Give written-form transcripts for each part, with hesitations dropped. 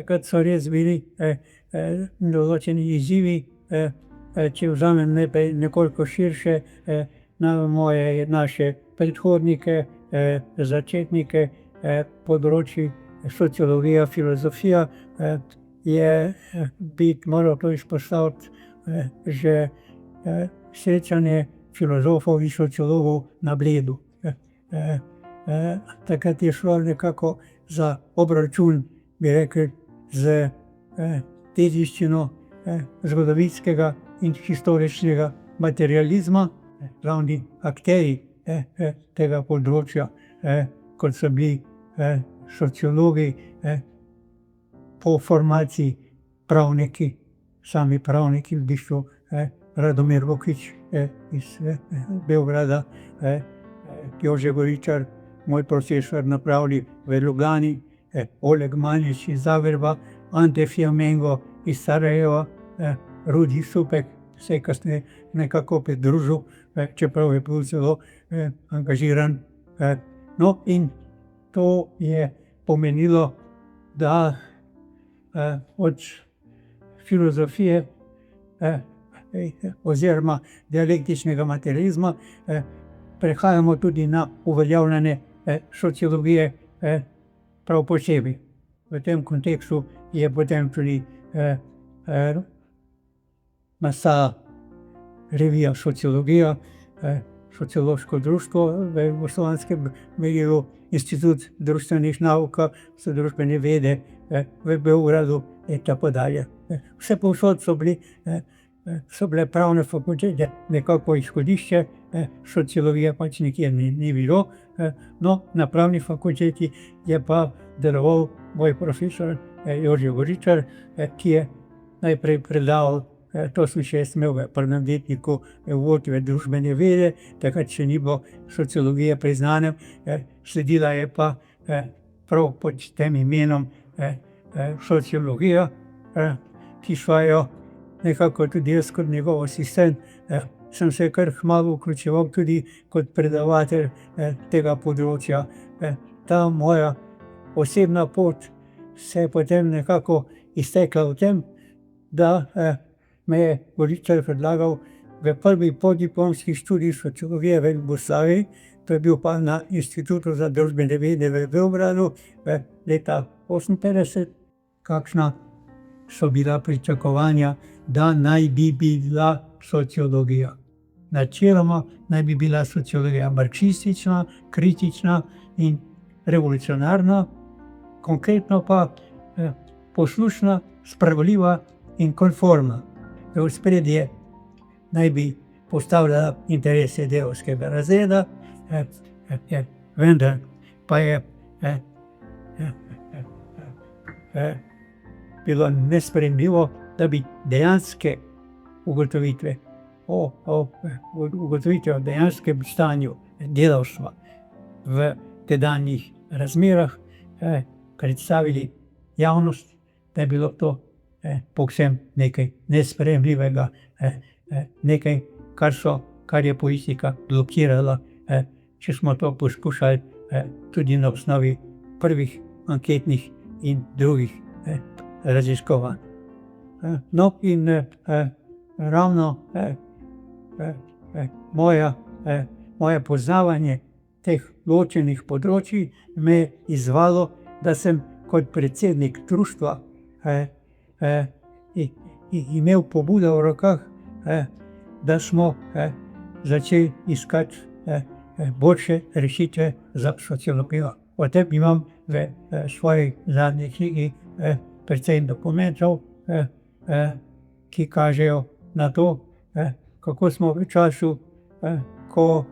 takrat so res bili določeni izzivi, če vzamem najprej nekoliko širše, na naše predhodnike, začetnike področij sociologija, filozofija, bi moral to izpostaviti že srečanje filozofov in sociologov na Bledu. Takrat je šlo nekako za obračun, bi rekel, z dediščino zgodovinskega in historičnega materializma. Glavni akterji tega področja, kot so bili sociologi, po formaciji pravniki, sami pravniki, v bistvu Radomir Vukić iz Beograda, Jože Goričar, moj profesor na Pravlji v Ljubljani, Oleg Manič iz Zagreba, Ante Fiamengo iz Sarajeva, Rudi Supek se je kasneje nekako pridružil, čeprav je bil zelo angažiran. No, in to je pomenilo, da od filozofije oziroma dialektičnega materializma prehajamo tudi na uveljavljanje sociologije prav posebej. V tem kontekstu je potem tudi nastala revija Sociologija, sociološko društvo v jugoslovanskem merilu, Institut društvenih nauk, so družbene vede v Beogradu in tako dalje. Vsepovsod so bile pravne fakultete nekako izhodišče, sociologije pač nikjer ni bilo. No, na pravni fakulteti je pa deloval moj profesor Jože Goričar, ki je najprej predaval, to sem še jaz imel v prvem letniku, uvod v družbene vede, takrat še ni bilo sociologije priznane, sledila je pa prav pod tem imenom sociologija, ki sva jo nekako tudi jaz kot njegov asistent, sem se kar kmalu vključeval tudi kot predavatelj tega področja. Ta moja osebna pot se je potem nekako iztekla v tem, da me je Goričar predlagal v prvi podiplomski študij sociologije v Jugoslaviji, to je bil pa na Institutu za družbene vede v Beogradu leta 1958. Kakšna so bila pričakovanja, da naj bi bila sociologija. Načeloma naj bi bila sociologija marksistična, kritična in revolucionarna, konkretno pa poslušna, spravljiva in konformna. V ospredje naj bi postavljala interese delavskega razreda, vendar pa je bilo nesprejemljivo, da bi dejanske ugotovitve o dejanskem stanju delavstva v tedanjih razmerah predstavili javnost, da je bilo to povsem nekaj nesprejemljivega, nekaj, kar je politika blokirala, če smo to poskušali tudi na osnovi prvih anketnih in drugih raziskovanj. No, in ravno moje poznavanje teh ločenih področij me je izzvalo, da sem kot predsednik društva imel pobudo v rokah, da smo začeli iskati boljše rešitve za sociologijo. O tem imam v svoji zadnji knjigi precej dokumentov, ki kažejo na to, kako smo v času, ko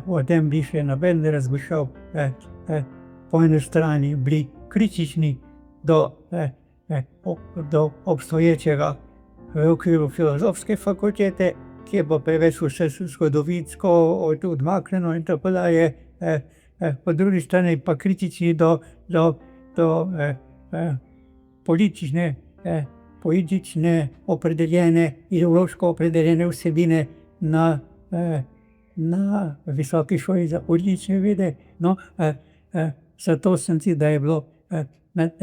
o tem bi še noben ne razmišljal, po eni strani bili kritični do obstoječega v okviru filozofske fakultete, ki je pa preveč vse zgodovinsko odmaknjeno in tako dalje, po drugi strani pa kritični do politične opredeljene, ideološko opredeljene vsebine na Visoki šoli za politične vede. No, zato sem si, da je bilo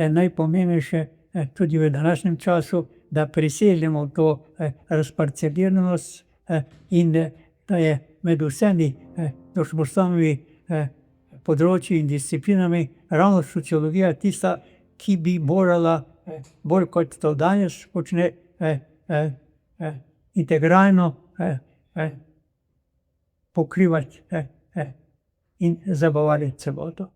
najpomembnejše tudi v današnjem času, da presežemo to razparceliranost, in da je med vsemi družboslovnimi področji in disciplinami ravno sociologija tista, ki bi morala bolj kot to danes počne, integralno pokrivati in zabavati celoto.